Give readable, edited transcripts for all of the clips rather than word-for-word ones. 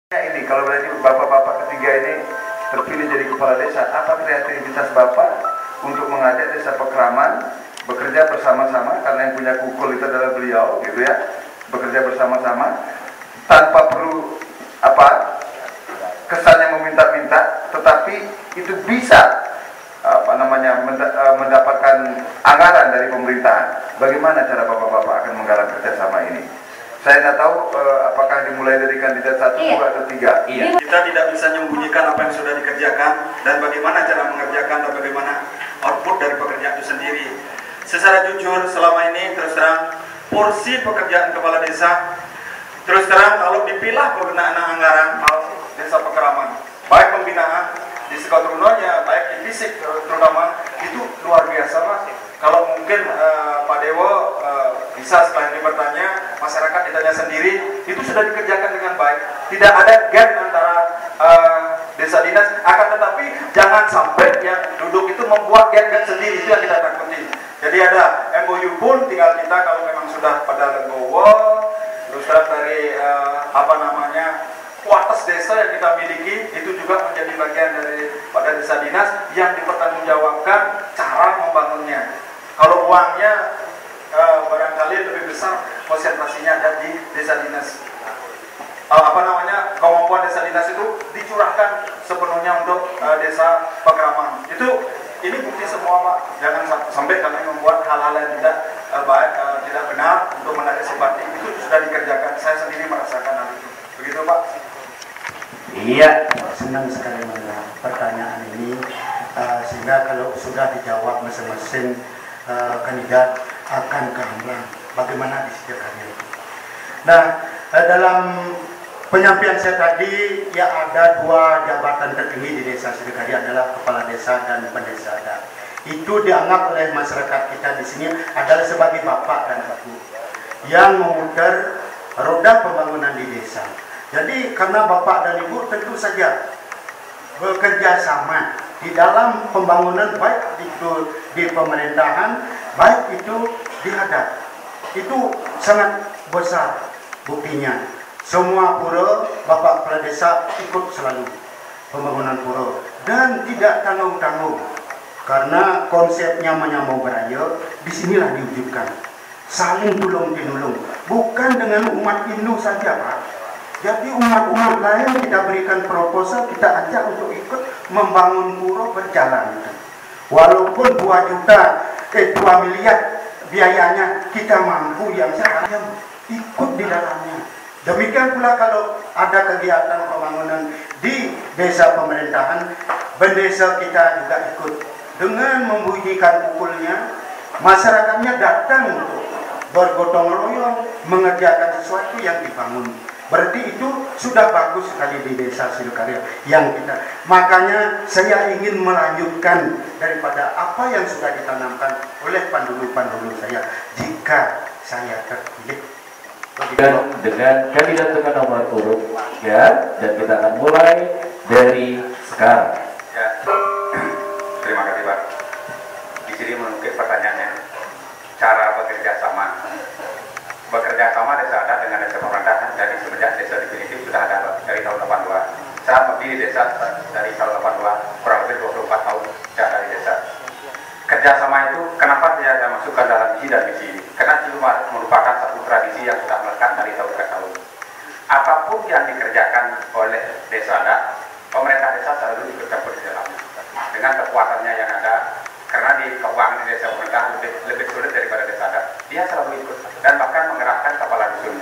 Ini kalau berarti bapak-bapak ketiga ini terpilih jadi kepala desa, apa kreativitas bapak untuk mengajak desa Pekraman bekerja bersama-sama, karena yang punya kukul itu adalah beliau, gitu ya, bekerja bersama-sama tanpa perlu kesannya meminta-minta, tetapi itu bisa mendapatkan anggaran dari pemerintahan. Bagaimana cara bapak-bapak akan menggarap kerjasama ini? Saya tidak tahu apakah dimulai dari kandidat 1, 2, atau 3. Iya. Kita tidak bisa menyembunyikan apa yang sudah dikerjakan dan bagaimana cara mengerjakan dan bagaimana output dari pekerjaan itu sendiri. Secara jujur selama ini terus terang porsi pekerjaan kepala desa terus terang kalau dipilah penggunaan anggaran desa Pekraman, baik pembinaan di Sekotrunonya, baik di fisik terutama, itu luar biasa Pak. Kalau mungkin Pak Dewo bisa setelah ini bertanya, masyarakat ditanya sendiri, itu sudah dikerjakan dengan baik. Tidak ada gap antara desa dinas, akan tetapi jangan sampai yang duduk itu membuat gap-gap sendiri, itu yang kita takuti. Jadi ada MOU pun, tinggal kita kalau memang sudah pada legowo, terus dari kuartes desa yang kita miliki, itu juga menjadi bagian daripada desa dinas yang dipertanggungjawabkan cara membangunnya. Kalau uangnya barangkali lebih besar, konsentrasinya ada di desa dinas. Kemampuan desa dinas itu dicurahkan sepenuhnya untuk desa Pekraman. Ini bukti semua Pak. Jangan sampai kami membuat hal-hal yang tidak benar untuk menarik simpati. Itu sudah dikerjakan. Saya sendiri merasakan hal itu. Begitu Pak. Iya, senang sekali mendengar pertanyaan ini, sehingga kalau sudah dijawab masing-masing kandidat akan kehamlan bagaimana disediakannya. Nah, dalam penyampaian saya tadi, ya ada dua jabatan tertinggi di desa Sidikari adalah kepala desa dan pendesa adat. Itu dianggap oleh masyarakat kita di sini adalah sebagai bapak dan ibu yang memutar roda pembangunan di desa. Jadi karena bapak dan ibu tentu saja bekerja sama di dalam pembangunan, baik itu di pemerintahan, baik itu di adat. Itu sangat besar buktinya. Semua pura, bapak kepala desa ikut selalu pembangunan pura dan tidak tanggung-tanggung, karena konsepnya menyambung beraya disinilah diwujudkan. Saling tolong-menolong, bukan dengan umat Hindu saja Pak. Jadi umat-umat lain kita berikan proposal, kita ajak untuk ikut membangun pura berjalan. Walaupun 2 miliar biayanya, kita mampu yang sekarang ikut di dalamnya. Demikian pula kalau ada kegiatan pembangunan di desa pemerintahan, bendesa kita juga ikut. Dengan membunyikan pukulnya, masyarakatnya datang untuk bergotong royong mengerjakan sesuatu yang dibangun. Berarti itu sudah bagus sekali di desa Sidikari yang kita. Makanya saya ingin melanjutkan daripada apa yang sudah ditanamkan oleh pandulu-pandulu saya jika saya terpilih. Dan dengan kandidat dengan nomor urut ya, dan kita akan mulai dari sekarang. Ya, terima kasih Pak. Di sini menukik pertanyaannya, cara bekerja sama desa adat dengan desa pemerintahan dari semenjak desa definitif sudah ada dari tahun 82. Saya berdiri desa dari tahun 82, kurang lebih 24 tahun saya ada di desa. Kerjasama itu kenapa saya ada masukkan dalam visi dan misi ini? Karena itu merupakan satu tradisi yang sudah melekat dari tahun ke tahun. Apapun yang dikerjakan oleh desa adat, pemerintah desa selalu ikut campur di dalamnya. Dengan kekuatannya yang ada, karena di keuangan di desa pemerintahan lebih sulit daripada desa adat, dia selalu ikut dan bahkan mengerahkan kepala dusun.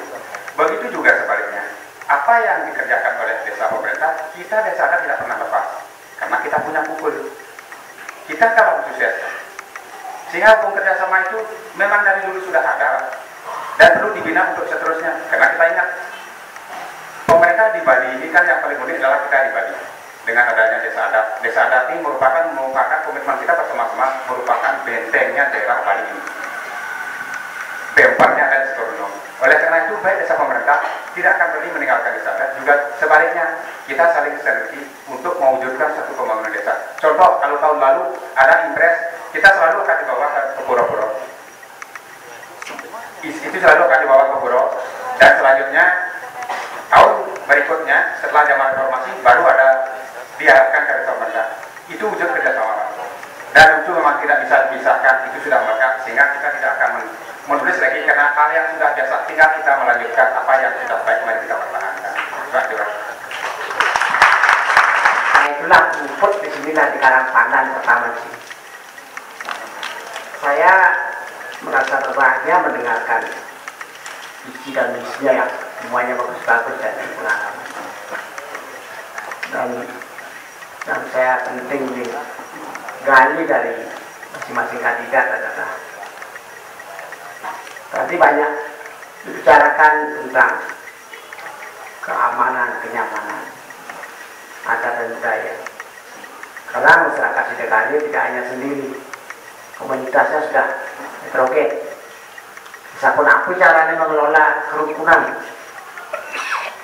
Begitu juga sebaliknya, apa yang dikerjakan oleh desa pemerintah, kita desa adat tidak pernah lepas, karena kita punya pukul, kita kalah sukses. Sehingga kerjasama itu memang dari dulu sudah ada dan perlu dibina untuk seterusnya. Karena kita ingat, pemerintah di Bali ini kan yang paling unik adalah kita di Bali. Dengan adanya desa adat. Desa adat ini merupakan komitmen kita bersama-sama, merupakan bentengnya daerah Bali ini. Bempernya ada di Sekotruno. Oleh karena itu, baik desa pemerintah tidak akan berani meninggalkan desa adat. Juga sebaliknya, kita saling sinergi untuk mewujudkan satu pembangunan desa. Contoh, kalau tahun lalu ada impres, kita selalu akan dibawa ke pura-pura. Itu selalu akan dibawa ke pura. Dan selanjutnya, tahun berikutnya setelah zaman reformasi baru ada diarahkan ke desa rendah. Itu wujud kerjasama Pak. Dan itu memang tidak bisa dipisahkan, itu sudah melekat, sehingga kita tidak akan menulis lagi karena hal yang sudah biasa, tinggal kita melanjutkan apa yang sudah baik, mari kita pertahankan. Nah itulah input di sini di Karang Pandan pertama sih. Saya merasa berbahagia mendengarkan isi dan misinya yang semuanya bagus-bagus dan pengalaman. Dan saya penting digali dari masing-masing kandidat adalah tadi banyak dibicarakan tentang keamanan, kenyamanan, adat dan budaya. Karena masyarakat di DKI tidak hanya sendiri, komunitasnya sudah heterogen. Bisa pun apa caranya mengelola kerukunan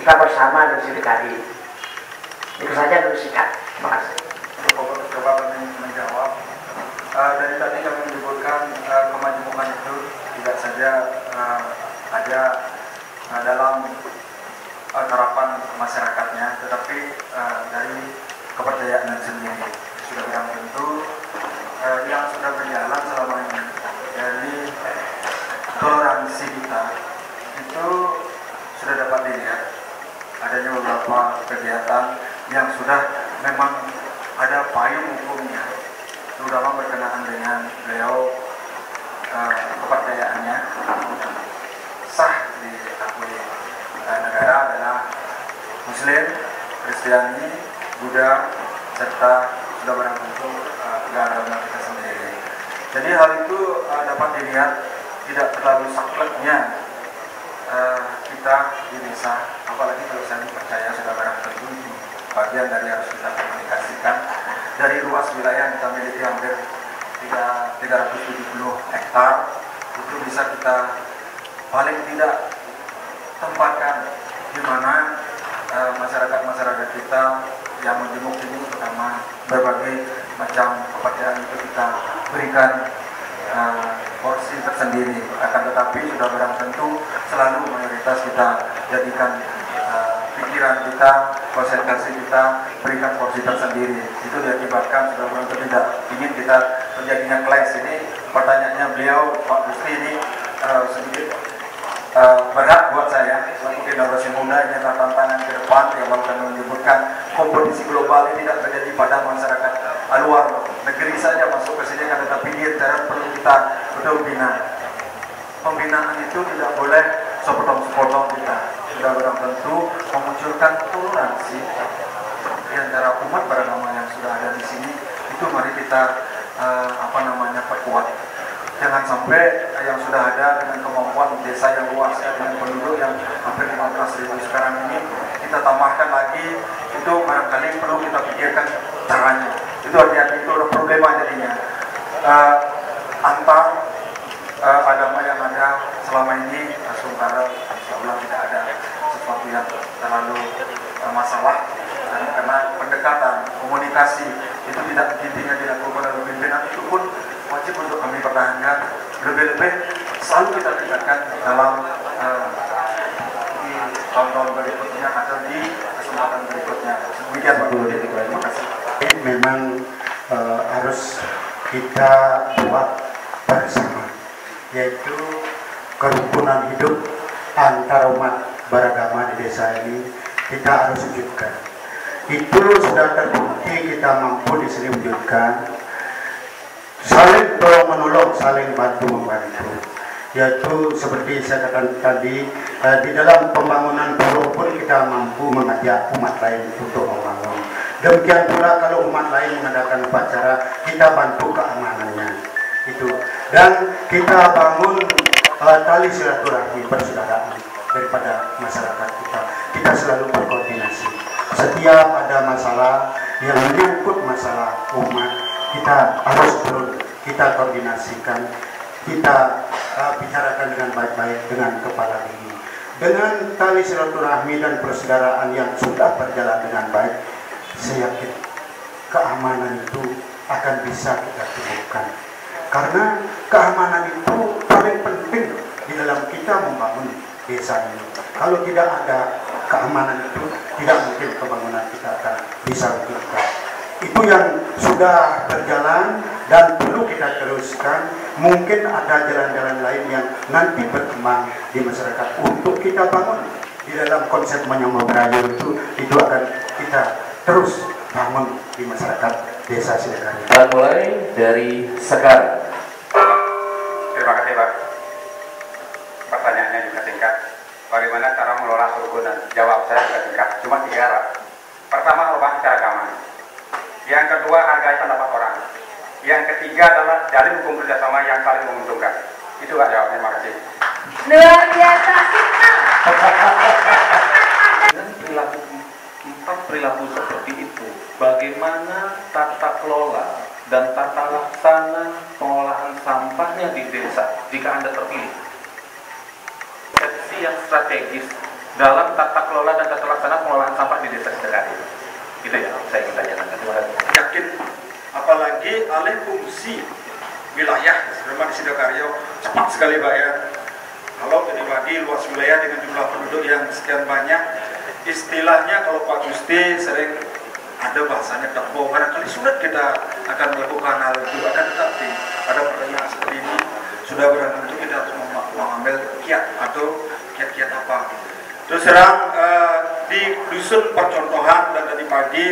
kita bersama di DKI. Itu saja dulu sikat. Terima kasih. Coba menjawab. Dari tadi kami menyebutkan kemajemukan itu tidak saja ada dalam harapan masyarakatnya, tetapi dari kepercayaan sendiri sudah bilang tentu yang sudah berjalan selama ini dari toleransi kita itu sudah dapat dilihat adanya beberapa kegiatan yang sudah memang ada payung hukumnya, terutama berkenaan dengan beliau kepercayaannya sah diakui negara adalah Muslim, Kristiani, Buddha, serta sudah barang tentu agama kita sendiri. Jadi hal itu dapat dilihat tidak terlalu sakleknya kita di desa, apalagi kalau saya percaya sudah barang tentu bagian dari harus kita komunikasikan dari luas wilayah yang kita miliki hampir 370 hektar itu bisa kita paling tidak tempatkan di mana masyarakat kita yang menjemuk ini, terutama berbagai macam kepercayaan itu kita berikan porsi tersendiri. Akan tetapi sudah barang tentu selalu mayoritas kita jadikan pikiran kita, konsentrasi kita berikan porsi tersendiri. Itu diakibatkan sudah barang tentu tidak ingin kita terjadinya clash. Ini pertanyaannya beliau Pak Gusri ini sedikit berat buat saya selaku generasi muda. Ini adalah tantangan ke depan yang akan menyebutkan kompetisi global ini tidak terjadi pada masyarakat luar negeri saja masuk ke sini, kan, tetapi di intern perlu kita betul bina. Pembinaan itu tidak boleh sepotong-sepotong kita. Sudah barang tentu memunculkan toleransi di antara umat beragama yang sudah ada di sini. Itu mari kita perkuat. Jangan sampai yang sudah ada dengan kemampuan desa yang luas dengan penduduk yang hampir 15.000 sekarang ini kita tambahkan lagi, itu barangkali perlu kita pikirkan caranya. Itu hati-hati, itu ada problema jadinya. Antar agama yang ada selama ini sementara insya Allah tidak ada sesuatu yang terlalu masalah, dan karena pendekatan komunikasi itu tidak intinya dilakukan oleh pimpinan, itu pun wajib untuk kami pertahankan. Lebih-lebih selalu kita tingkatkan dalam di tahun-tahun berikutnya atau di kesempatan berikutnya. Demikian Pak Guru. Terima kasih. Memang harus kita buat bersama, yaitu kerukunan hidup antara umat beragama di desa ini kita harus wujudkan. Itu sudah terbukti kita mampu di sini wujudkan. Saling tolong menolong, saling bantu membantu. Yaitu seperti saya katakan tadi, di dalam pembangunan pulau pun kita mampu mengajak umat lain untuk membangun. Demikian pula kalau umat lain mengadakan upacara, kita bantu keamanannya. Itu. Dan kita bangun tali silaturahmi persaudaraan daripada masyarakat kita. Kita selalu berkoordinasi. Setiap ada masalah yang menyangkut masalah umat, kita harus turun, kita koordinasikan, kita bicarakan dengan baik-baik dengan kepala dingin. Dengan tali silaturahmi dan persaudaraan yang sudah berjalan dengan baik, saya yakin keamanan itu akan bisa kita temukan. Karena keamanan itu paling penting di dalam kita membangun desa ini. Kalau tidak ada keamanan itu, tidak mungkin pembangunan kita akan bisa dilakukan. Itu yang sudah berjalan dan perlu kita teruskan. Mungkin ada jalan-jalan lain yang nanti berkembang di masyarakat untuk kita bangun di dalam konsep Menyama Berayu itu akan kita terus bangun di masyarakat Desa Sidekaryong. Kita mulai dari sekarang. Terima kasih Pak. Pertanyaannya juga singkat. Bagaimana cara mengelola kerukunan? Jawab saya juga singkat, cuma 3 arah. Pertama, hormati cara agama. Yang kedua, hargai pendapat orang. Yang ketiga adalah jalin hukum kerjasama yang saling menguntungkan. Itu Pak jawabnya. Terima kasih. Luar biasa kita. Dengan perilaku seperti itu, bagaimana tata kelola dan tata laksana pengolahan sampahnya di desa jika Anda terpilih? Konsepsi yang strategis dalam tata kelola dan tata laksana pengolahan sampah di desa Sidekaryong. Itu ya, saya ingin tanyakan. Terima kasih. Yakin, apalagi alih fungsi wilayah rumah di Sidekaryong cepat sekali Pak ya. Kalau dibagi luas wilayah dengan jumlah penduduk yang sekian banyak, istilahnya kalau Pak Gusti sering ada bahasanya tebo, barangkali sulit kita akan melakukan hal itu. Akan tetapi pada pertanyaan seperti ini sudah berani untuk kita harus mengambil kiat atau kiat-kiat apa. Terus terang di dusun percontohan dan tadi pagi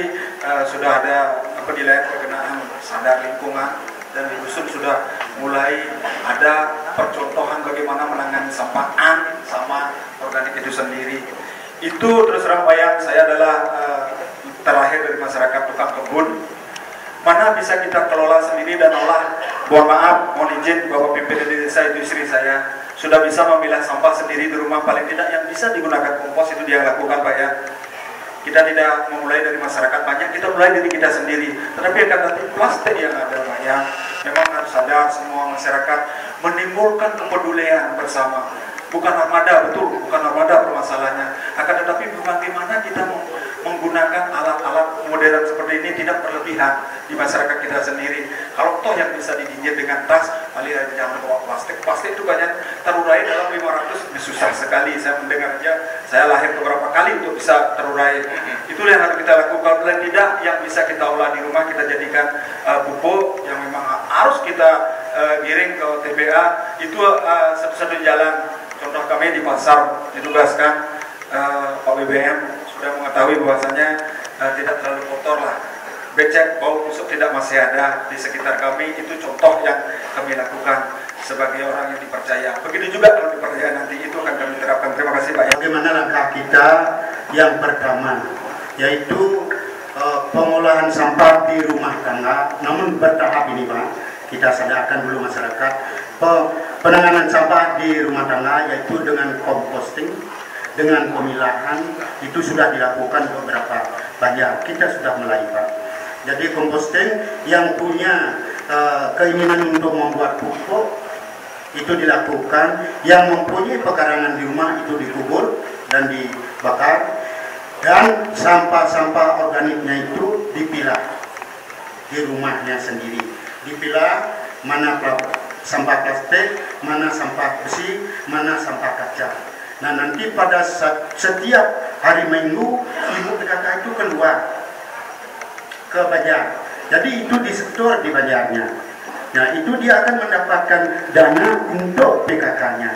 sudah ada penilaian berkenaan sadar lingkungan, dan di dusun sudah mulai ada percontohan bagaimana menangani sampah sama organik itu sendiri. Itu terus terang Pak Yan, saya adalah terakhir dari masyarakat tukang kebun. Mana bisa kita kelola sendiri dan olah. Mohon maaf, mohon izin Bapak pimpinan desa, itu istri saya sudah bisa memilah sampah sendiri di rumah. Paling tidak yang bisa digunakan kompos itu dia lakukan Pak ya. Kita tidak memulai dari masyarakat banyak, kita mulai dari kita sendiri. Tetapi akan nanti plastik yang ada Pak ya, memang harus sadar semua masyarakat menimbulkan kepedulian bersama. Bukan armada, betul, bukan armada permasalahannya. Akan tetapi bagaimana kita menggunakan alat-alat modern seperti ini tidak berlebihan di masyarakat kita sendiri. Kalau toh yang bisa didinjit dengan tas, paling jangan bawa plastik. Plastik itu banyak terurai dalam 500, susah sekali. Saya mendengar aja, saya lahir beberapa kali untuk bisa terurai. Itulah yang harus kita lakukan. Kalau tidak, yang bisa kita olah di rumah, kita jadikan pupuk yang memang harus kita giring ke TPA. Itu satu-satunya jalan. Contoh kami di pasar ditugaskan Pak BBM sudah mengetahui bahwasanya tidak terlalu kotor lah, becek, bau busuk tidak masih ada di sekitar kami. Itu contoh yang kami lakukan sebagai orang yang dipercaya. Begitu juga kalau dipercaya nanti itu akan kami terapkan. Terima kasih Pak. Bagaimana langkah kita yang pertama, yaitu pengolahan sampah di rumah tangga, namun bertahap ini Pak. Kita sadarkan dulu masyarakat, penanganan sampah di rumah tangga yaitu dengan composting, dengan pemilahan, itu sudah dilakukan beberapa banyak. Kita sudah mulai Pak. Jadi composting yang punya keinginan untuk membuat pupuk itu dilakukan, yang mempunyai pekarangan di rumah itu dikubur dan dibakar, dan sampah-sampah organiknya itu dipilah di rumahnya sendiri. Dipilah mana sampah plastik, mana sampah besi, mana sampah kaca. Nah nanti pada setiap hari Minggu ibu PKK itu keluar ke Banjar. Jadi itu disetor di Banjarnya. Nah itu dia akan mendapatkan dana untuk PKK-nya.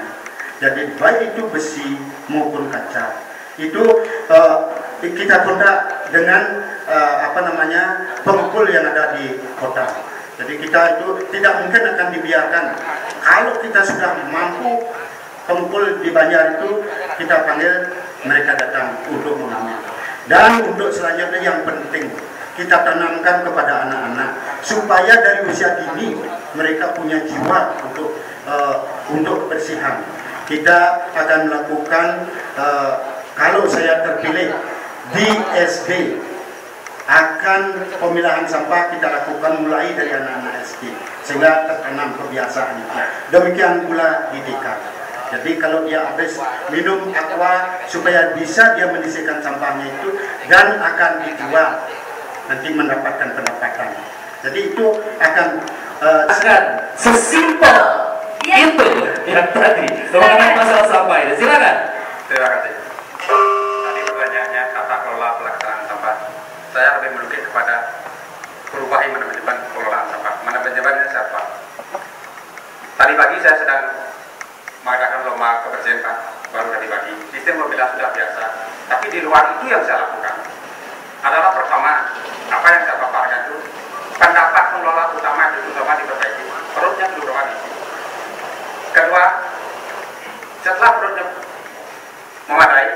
Jadi baik itu besi maupun kaca. Itu kita kontak dengan pengepul yang ada di kota. Jadi kita itu tidak mungkin akan dibiarkan. Kalau kita sudah mampu pengepul di Banjar itu, kita panggil mereka datang untuk mengambil. Dan untuk selanjutnya yang penting, kita tanamkan kepada anak-anak supaya dari usia dini mereka punya jiwa untuk kebersihan. Kita akan melakukan, kalau saya terpilih di SD, akan pemilahan sampah kita lakukan mulai dari anak-anak SD sehingga tertanam kebiasaan itu. Demikian pula di TK. Jadi kalau dia habis minum aqua supaya bisa dia menyisihkan sampahnya itu dan akan dijual, nanti mendapatkan pendapatan. Jadi itu akan sesimpel itu yang tadi mengenai masalah sampah ini. Silakan. Terima kasih. Tadi yang saya lakukan adalah pertama, apa yang saya paparkan itu, pendapat pengelola utama itu terutama diperbaiki, perutnya dulu diisi. Kedua, setelah perutnya memadai,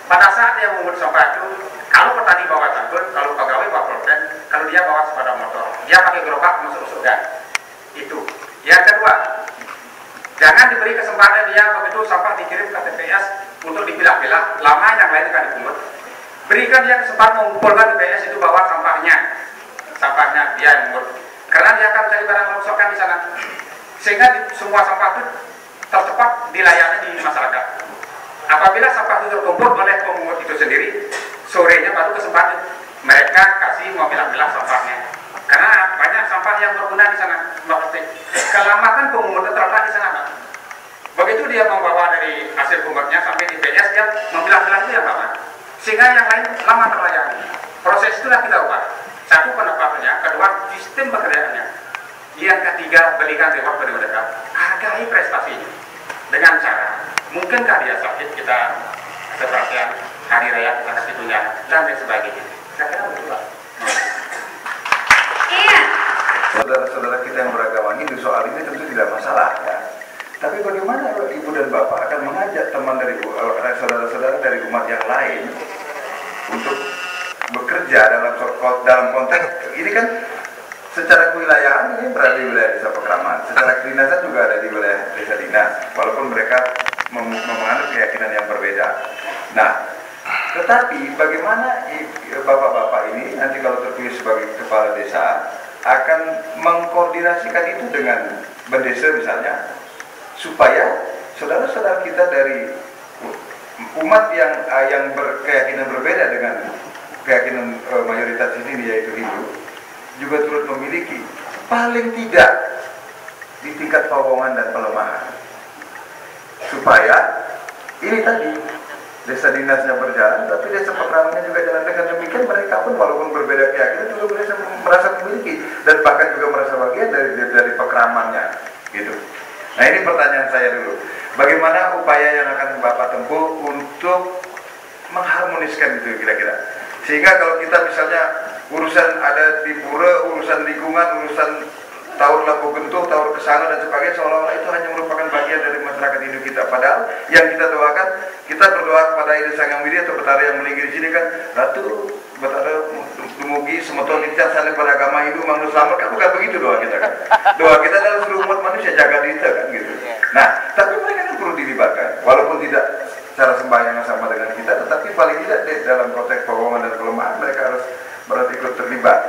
pada saat dia memungut sampah itu, kalau petani bawa cangkul, kalau pegawai bawa pulpen, kalau dia bawa sepeda motor, dia pakai gerobak masuk gang. Itu. Yang kedua, jangan diberi kesempatan dia begitu sampah dikirim ke TPS untuk dipilah-pilah, lama yang lain akan dipungut. Berikan dia kesempatan mengumpulkan TPS itu bawa sampahnya dia yang mengumpul. Karena dia akan cari barang rongsokan di sana, sehingga semua sampah itu tercepat dilayani di masyarakat. Apabila sampah itu terkumpul oleh pemungut itu sendiri, sorenya baru kesempatan mereka kasih memilah-milah sampahnya. Karena banyak sampah yang berguna di sana, Mbak Pasti. Kelamatan pemungut terletak di sana, Pak. Begitu dia membawa dari hasil pungutnya sampai di PS, dia memilah-milah itu yang lama. Sehingga yang lain lama terlayani. Proses itulah kita ubah. Satu, pendapatannya. Kedua, sistem pekerjaannya. Yang ketiga, berikan reward pada mereka. Hargai prestasinya. Dengan cara, mungkinkah dia sakit, kita sepertian hari raya kita kasih tunjangan dan lain sebagainya. Saya kira betul, Pak. Iya. Saudara-saudara kita yang beragama Hindu soal ini tentu tidak masalah ya. Tapi bagaimana kalau ibu dan bapak akan mengajak teman dari saudara-saudara dari umat yang lain untuk bekerja dalam konteks ini kan secara kewilayahan ini berada di wilayah desa Pekraman, secara kedinasan juga ada di wilayah desa dinas, walaupun mereka menganut keyakinan yang berbeda. Nah, tetapi bagaimana bapak-bapak ini nanti kalau terpilih sebagai kepala desa akan mengkoordinasikan itu dengan bendesa misalnya, supaya saudara-saudara kita dari umat yang berkeyakinan berbeda dengan keyakinan mayoritas di sini yaitu Hindu juga turut memiliki paling tidak di tingkat pawongan dan pelemahan, supaya ini tadi desa dinasnya berjalan, tapi desa Pekramannya juga jalan. Dengan demikian mereka pun walaupun berbeda keyakinan juga merasa memiliki dan bahkan juga merasa bagian dari Pekramannya, gitu. Nah ini pertanyaan saya dulu, bagaimana upaya yang akan Bapak tempuh untuk mengharmoniskan itu kira-kira, sehingga kalau kita misalnya urusan ada di pura, urusan lingkungan, urusan taur labu gentuh, taur kesana dan sebagainya, seolah-olah itu hanya merupakan bagian dari masyarakat Hindu kita. Padahal yang kita doakan, kita berdoa kepada Ida Sangang Widya atau Betara yang melingkir di sini kan, Ratu Betara dumugi semeton kita saling beragama Hindu manusia selamat, kan bukan begitu doa kita kan. Doa kita adalah seluruh umat manusia jaga dita kan gitu. Nah, tapi mereka kan perlu dilibatkan, walaupun tidak secara sembahyang yang sama dengan kita, tetapi paling tidak dalam konteks pawongan dan kelemahan mereka harus berarti ikut terlibat.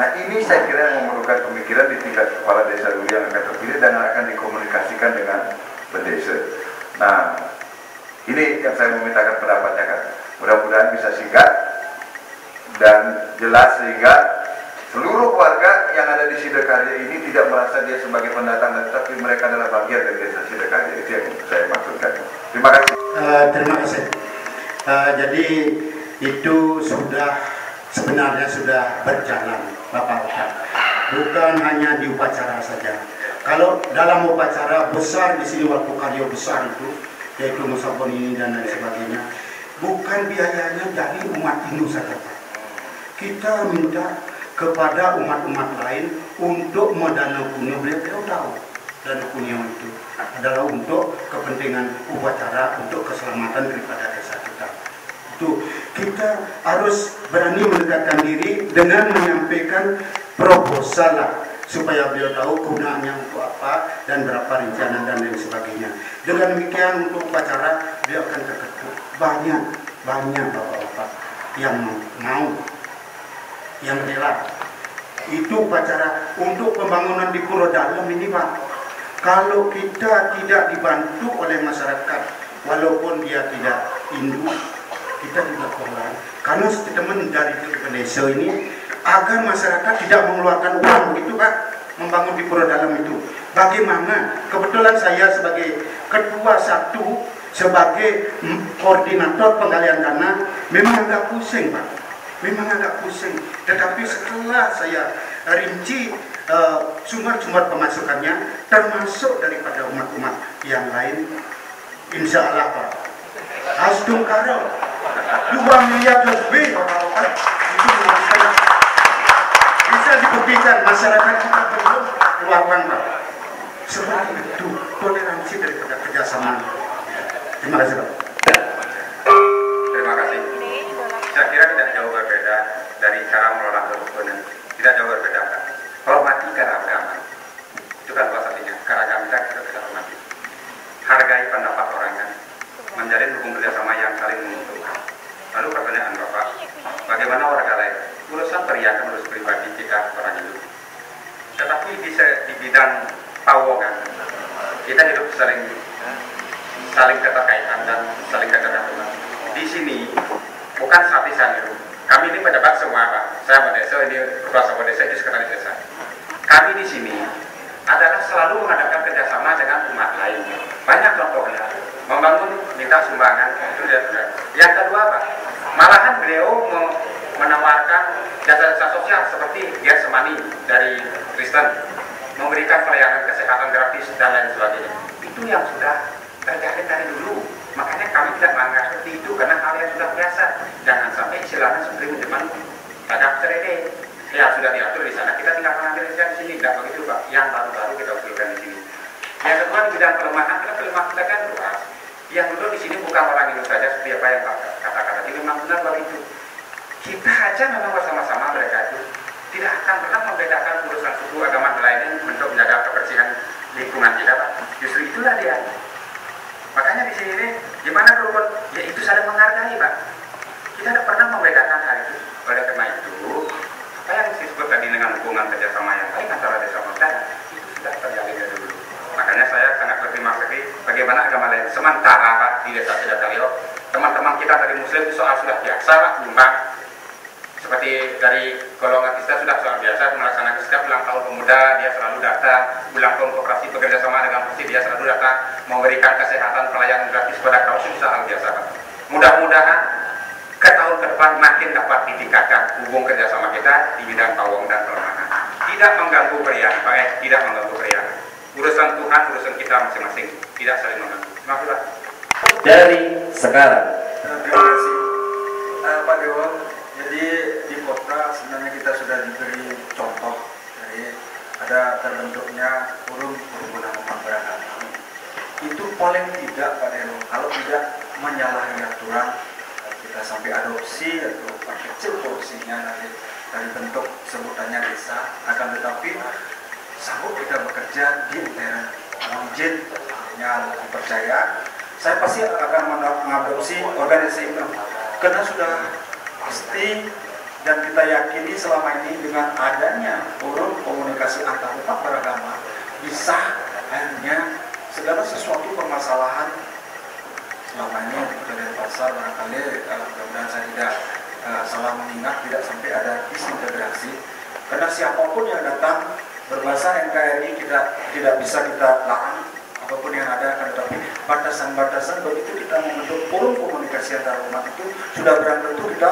Nah ini saya kira yang memerlukan pemikiran di tingkat kepala desa dulu yang akan terpilih dan akan dikomunikasikan dengan bendesa. Nah ini yang saya memintakan pendapatnya kan. Mudah-mudahan bisa singkat dan jelas sehingga seluruh warga yang ada di Sidakarya ini tidak merasa dia sebagai pendatang, tetapi mereka adalah bagian dari desa Sidakarya. Itu yang saya maksudkan. Terima kasih. Terima kasih. Jadi itu sebenarnya sudah berjalan, Bapak Ustaz. Bukan hanya di upacara saja. Kalau dalam upacara besar di sini waktu karya besar itu, yaitu musabon ini dan lain sebagainya, bukan biayanya dari umat Hindu saja, Pak. Kita minta kepada umat-umat lain untuk mendana punya, beliau tahu dana punya itu adalah untuk kepentingan upacara, untuk keselamatan daripada desa kita. Itu kita harus berani mendekatkan diri dengan menyampaikan proposal lah, supaya beliau tahu gunaannya untuk apa dan berapa rencana dan lain sebagainya. Dengan demikian untuk upacara beliau akan terketuk. Banyak bapak-bapak yang mau, yang rela. Itu upacara untuk pembangunan di Pura Dalam ini, Pak. Kalau kita tidak dibantu oleh masyarakat, walaupun dia tidak Hindu, kita juga korban. Karena statement dari desa ini agar masyarakat tidak mengeluarkan uang begitu, Pak, membangun di Pura Dalam itu. Bagaimana? Kebetulan saya sebagai ketua satu, sebagai koordinator penggalian dana, memang agak pusing, Pak. Memang agak pusing. Tetapi setelah saya rinci sumber-sumber pemasukannya, termasuk daripada umat-umat yang lain, insya Allah, Pak, Asdung Karo 2 miliar lebih Bapak-Bapak. Itu menurut saya bisa dibuktikan masyarakat kita belum keluarkan Pak. Seperti itu toleransi daripada kerjasama. Terima kasih Pak. Terima kasih. Saya kira tidak jauh berbeda dari cara mengelola kerukunan. Tidak jauh berbeda. Hormati keragaman. Itu kan salah satunya. Keragaman kita bisa hormati. Hargai pendapat orang kan. Menjalin hubungan kerjasama yang saling menguntungkan. Lalu pertanyaan Bapak, bagaimana warga lain? Urusan periakan, urus pribadi kita orang hidup. Tetapi di bidang pawongan, kita hidup saling keterkaitan dan saling ketergantungan. Di sini bukan sapisan itu. Kami ini pejabat semua Pak. Saya Desa, ini Ketua Sabah Desa, itu Sekretaris Desa. Kami di sini adalah selalu mengadakan kerjasama dengan umat lain. Banyak contohnya. Membangun, minta sumbangan, itu dia. Yang kedua Pak, malahan beliau menawarkan jasa-jasa sosial seperti gas semani dari Kristen, memberikan pelayanan kesehatan gratis dan lain sebagainya. Itu yang sudah terjadi dari dulu. Makanya kami tidak melanggar seperti itu karena hal yang sudah biasa. Jangan sampai istilahnya seperti menjeman pada cerede. Ya sudah diatur di sana, kita tinggal mengambil di sini. Tidak begitu Pak. Yang baru-baru kita usulkan di sini. Yang kedua di bidang kelemahan kita kan luas. Yang duduk di sini bukan orang Hindu saja seperti apa yang Pak katakan tadi. Memang benar begitu. Kita aja memang bersama-sama mereka itu tidak akan pernah membedakan urusan suku agama lainnya untuk menjaga kebersihan lingkungan kita Pak. Justru itulah dia. Makanya di sini gimana rukun? Ya itu saling menghargai Pak. Kita tidak pernah membedakan hal itu. Oleh karena itu, apa yang disebut tadi dengan hubungan kerjasama yang baik antara desa dan itu sudah terjalin dari dulu. Makanya saya sangat berterima kasih bagaimana agama lain. Sementara Pak di desa Sidakaryo, teman-teman kita dari Muslim soal sudah biasa Pak nyumbang. Seperti dari golongan kita sudah soal biasa melaksanakan setiap ulang tahun pemuda dia selalu datang, ulang tahun koperasi bekerja sama dengan Persi dia selalu datang memberikan kesehatan pelayanan gratis kepada kaum susah hal biasa Pak. Mudah-mudahan ke tahun ke depan makin dapat ditingkatkan hubungan kerjasama kita di bidang pawong dan pelemahan. Tidak mengganggu periangan Pak, tidak mengganggu periangan. Urusan Tuhan, urusan kita masing-masing, tidak saling mengganggu. Terima kasih Pak. Dari sekarang. Terima kasih Pak Dewo. Jadi di kota sebenarnya kita sudah diberi contoh dari ada terbentuknya forum perhimpunan umat beragama. Itu paling tidak Pak Dewo, kalau tidak menyalahi aturan kita sampai adopsi atau kecil porsinya dari bentuk sebutannya desa, akan tetapi sanggup kita bekerja di intern izin yang dipercaya. Saya pasti akan mengadopsi organisasi ini karena sudah pasti dan kita yakini selama ini dengan adanya forum komunikasi antar umat beragama bisa akhirnya segala sesuatu permasalahan selama ini dari pasar barangkali mudah-mudahan saya tidak salah mengingat tidak sampai ada disintegrasi karena siapapun yang datang berbahasa NKRI tidak bisa kita larang apapun yang ada akan tetapi batasan-batasan begitu kita membentuk forum komunikasi antar umat itu sudah barang tentu kita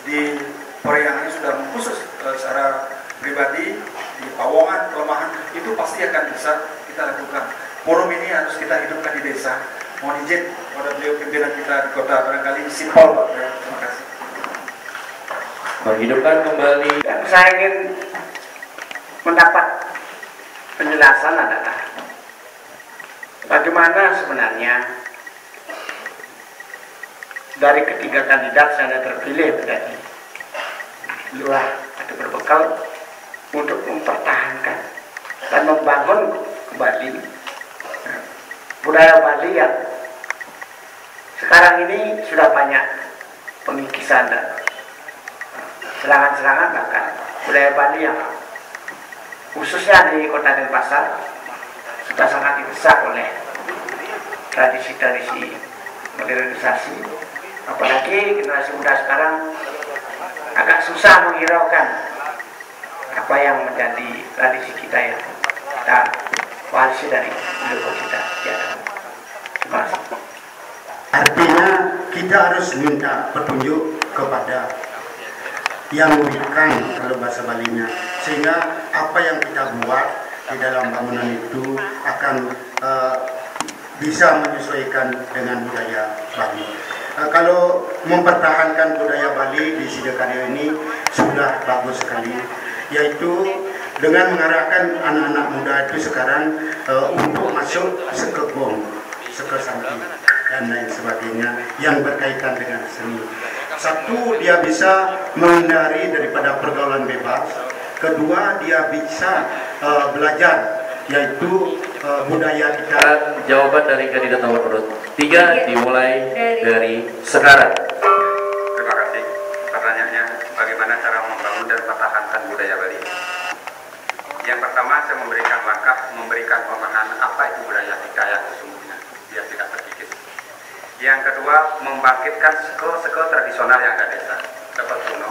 di periangannya sudah khusus secara pribadi di pawongan kelemahan itu pasti akan bisa kita lakukan. Forum ini harus kita hidupkan di desa. Mohon izin pada beliau pimpinan kita di kota barangkali simpel Pak. Terima kasih. Menghidupkan kembali. Dan saya ingin mendapat penjelasan adalah bagaimana sebenarnya dari ketiga kandidat saya terpilih tadi lurah atau berbekal untuk mempertahankan dan membangun kembali budaya Bali yang sekarang ini sudah banyak pengikisan dan serangan-serangan bahkan budaya Bali yang khususnya di Kota Denpasar sudah sangat didesak oleh tradisi-tradisi modernisasi, apalagi generasi muda sekarang agak susah menghiraukan apa yang menjadi tradisi kita ya dan warisi dari leluhur kita ya. Terima kasih. Artinya kita harus minta petunjuk kepada yang memberikan kalau bahasa Balinya, sehingga apa yang kita buat di dalam bangunan itu akan bisa menyesuaikan dengan budaya Bali. Kalau mempertahankan budaya Bali di Sidakarya ini sudah bagus sekali, yaitu dengan mengarahkan anak-anak muda itu sekarang untuk masuk sekegong, sekesampi dan lain sebagainya yang berkaitan dengan seni. Satu, dia bisa menghindari daripada pergaulan bebas. Kedua, dia bisa belajar, yaitu budaya kita. Jawaban dari kandidat nomor urut 3 dimulai dari sekarang. Terima kasih. Pertanyaannya, bagaimana cara membangun dan mempertahankan budaya Bali? Yang pertama, saya memberikan pemahaman apa itu budaya kita yang sesungguhnya, biar tidak terkikis. Yang kedua, membangkitkan seko-seko tradisional yang ada di desa, seko kuno,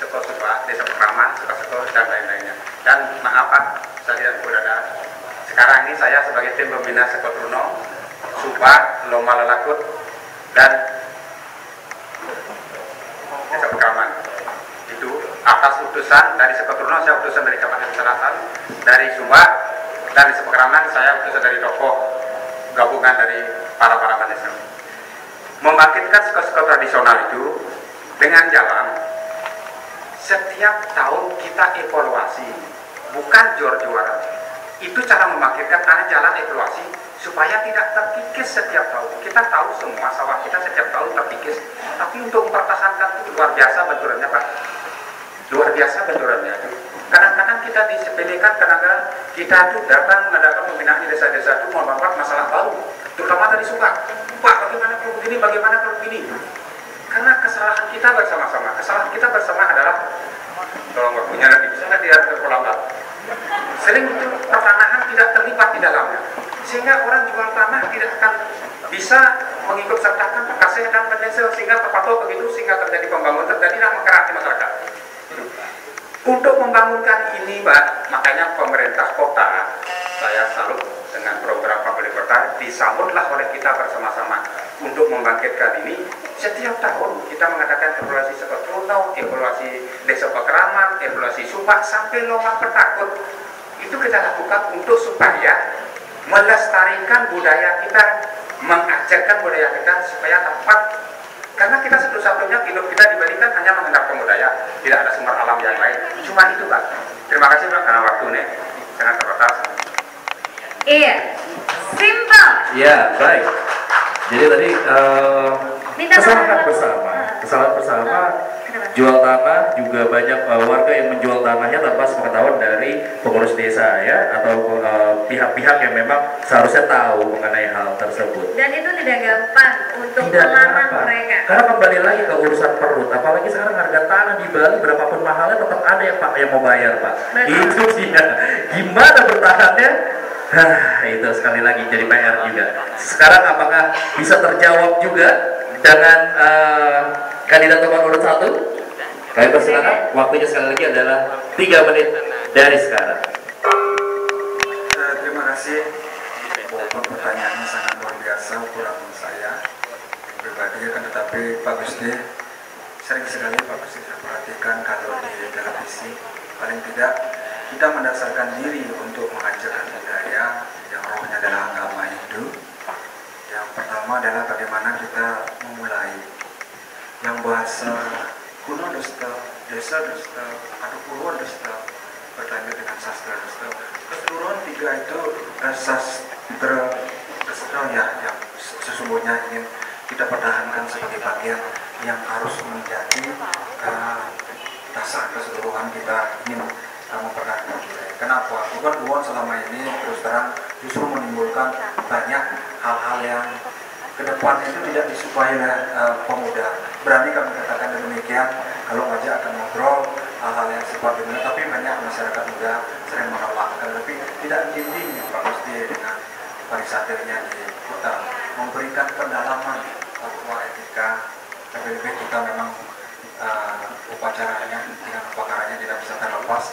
seko subak, desa pekraman, seko dan lain-lainnya. Dan maaf Pak, saya tidak berada. Sekarang ini saya sebagai tim pembina seko Truno, subak, loma lelakut, dan desa pekraman. Itu atas utusan dari seko Truno, saya utusan dari Kabupaten Selatan, dari subak, dan desa pekraman saya utusan dari tokoh gabungan dari para desa. Membangkitkan seko-seko tradisional itu dengan jalan setiap tahun kita evaluasi, bukan jor-joran. Itu cara membangkitkan, karena jalan evaluasi supaya tidak terkikis setiap tahun. Kita tahu semua sawah kita setiap tahun terkikis, tapi untuk mempertahankan itu luar biasa benturannya Pak, luar biasa benturannya itu. Kadang-kadang kita disepelekan, kadang-kadang kita itu datang mengadakan pembinaan di desa-desa itu membawa masalah baru, terutama dari Subak. Pak, bagaimana kalau begini, bagaimana kalau begini? Karena kesalahan kita bersama-sama. Kesalahan kita bersama adalah, tolong waktunya nanti bisa nggak tidak terlambat. Sering itu pertanahan tidak terlibat di dalamnya, sehingga orang jual tanah tidak akan bisa mengikut sertakan perkasih dan pendesel, sehingga terpatuh begitu, sehingga terjadi pembangunan, terjadilah mengkerak di masyarakat. Untuk membangunkan ini Pak, makanya pemerintah kota, saya salut dengan program Pak Wali Kota, disambutlah oleh kita bersama-sama untuk membangkitkan ini. Setiap tahun kita mengadakan evaluasi seko Truno, evaluasi desa pekraman, evaluasi subak, sampai lomba petakut. Itu kita lakukan untuk supaya melestarikan budaya kita, mengajarkan budaya kita supaya tepat. Karena kita satu-satunya hidup kita diberikan hanya mengandalkan budaya, tidak ada sumber alam yang lain. Cuma itu Pak. Terima kasih Pak, karena waktunya sangat terbatas. Iya, simple. Ya, baik. Jadi tadi kesalahan bersama jual tanah, juga banyak warga yang menjual tanahnya tanpa sepengetahuan dari pengurus desa ya, atau pihak-pihak yang memang seharusnya tahu mengenai hal tersebut. Dan itu tidak gampang untuk melarang mereka. Karena kembali lagi ke urusan perut, apalagi sekarang harga tanah di Bali berapapun mahalnya tetap ada yang Pak yang mau bayar Pak. Itu dia. Gimana bertahannya? Itu sekali lagi jadi PR juga. Sekarang apakah bisa terjawab juga dengan kandidat nomor urut 1? Kami persilakan, waktunya sekali lagi adalah 3 menit dari sekarang. Terima kasih. Pertanyaannya sangat luar biasa ukuran saya pribadi, kan tetapi Pak Gusti sering sekali Pak Gusti saya perhatikan kalau di televisi, paling tidak kita mendasarkan diri untuk mengajarkan budaya yang rohnya adalah agama Hindu. Yang pertama adalah bagaimana kita memulai yang bahasa kuno Desta, desa Desta, atau purwa Desta, bertanya dengan sastra Desta. Keseluruhan 3 itu sastra Desta ya, yang sesungguhnya ingin kita pertahankan sebagai bagian yang harus menjadi dasar keseluruhan kita ingin mempertahankan budaya. Kenapa? Bukan selama ini terus terang justru menimbulkan banyak hal-hal yang ke depan itu tidak disukai oleh pemuda. Berani kami katakan demikian, kalau ngajak akan ngobrol hal-hal yang sifatnya, tapi banyak masyarakat muda sering menolak, tapi tidak dibimbing Pak Gusti dengan pariwisatanya di kota, memberikan pendalaman bahwa etika, lebih-lebih kita memang upacaranya dengan upacaranya tidak bisa terlepas.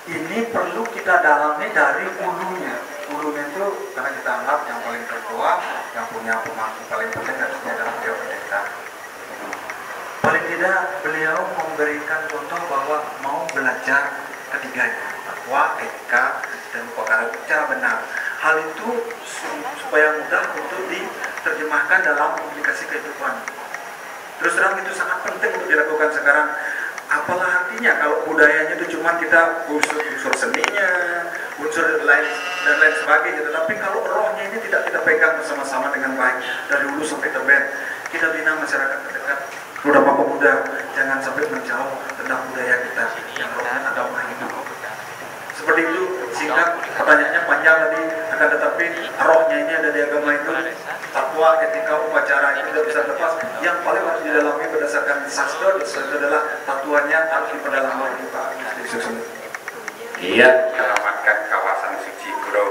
Ini perlu kita dalami dari hulunya. Hulunya itu karena kita anggap yang paling tertua, yang punya pemangku paling penting harusnya adalah beliau pendeta. Paling tidak beliau memberikan contoh bahwa mau belajar ketiganya, bahwa etika dan upacara secara benar. Hal itu supaya mudah untuk diterjemahkan dalam aplikasi kehidupan. Terus terang itu sangat penting untuk dilakukan sekarang. Apalah artinya kalau budayanya itu cuma kita unsur seninya, unsur lain dan lain sebagainya, tetapi kalau rohnya ini tidak kita pegang bersama-sama dengan baik dari hulu sampai tebet, kita bina masyarakat terdekat. Beberapa pemuda jangan sampai menjauh tentang budaya kita yang rohnya agama itu. Seperti itu, singkat pertanyaannya panjang tadi, akan tetapi rohnya ini ada di agama itu. Takwa, etika, upacara itu tidak bisa lepas. Yang paling harus didalami berdasarkan sastra itu adalah tatuannya harus diperdalam lagi, Pak. Iya. Menyelamatkan kawasan suci Kuro.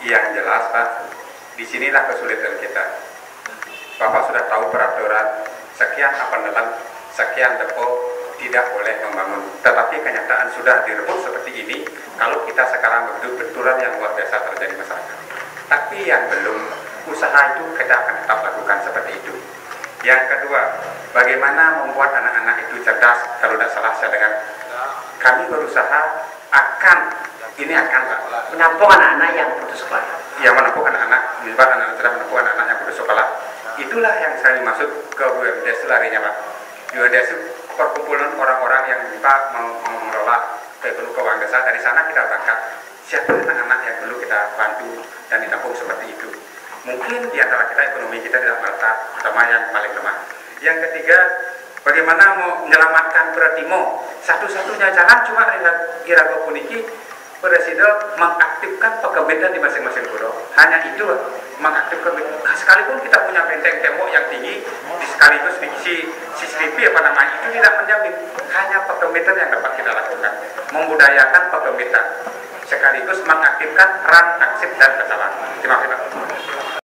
Yang jelas, Pak, disinilah kesulitan kita. Bapak sudah tahu peraturan sekian apanelan, sekian depo tidak boleh membangun. Tetapi kenyataan sudah direbut seperti ini. Kalau kita sekarang begitu benturan yang luar biasa terjadi masyarakat. Tapi yang belum, usaha itu kita akan tetap lakukan seperti itu. Yang kedua, bagaimana membuat anak-anak itu cerdas. Kalau tidak salah saya dengar, kami berusaha akan menampung anak-anak yang putus sekolah. Yang menampung anak-anak, misalkan anak-anak sudah menampung anak-anak yang putus sekolah. Itulah yang saya maksud ke UMDS larinya, Pak. UMDS itu perkumpulan orang-orang yang bisa mengelola penuh keuangan desa. Dari sana kita berangkat. Siapa anak-anak yang perlu kita bantu dan ditampung seperti itu. Mungkin di antara kita ekonomi kita tidak merata, terutama yang paling lemah. Yang ketiga, bagaimana mau menyelamatkan Beratimo. Satu-satunya jalan cuma Irago Puniki, Presiden mengaktifkan pekembetan di masing-masing pulau. Hanya itu, mengaktifkan. Sekalipun kita punya benteng tembok yang tinggi, sekaligus di CCTV apa namanya, itu tidak menjamin. Hanya pekembetan yang dapat kita lakukan. Membudayakan pekembetan sekaligus mengaktifkan peran aktif dan kesalahan. Terima kasih, Pak.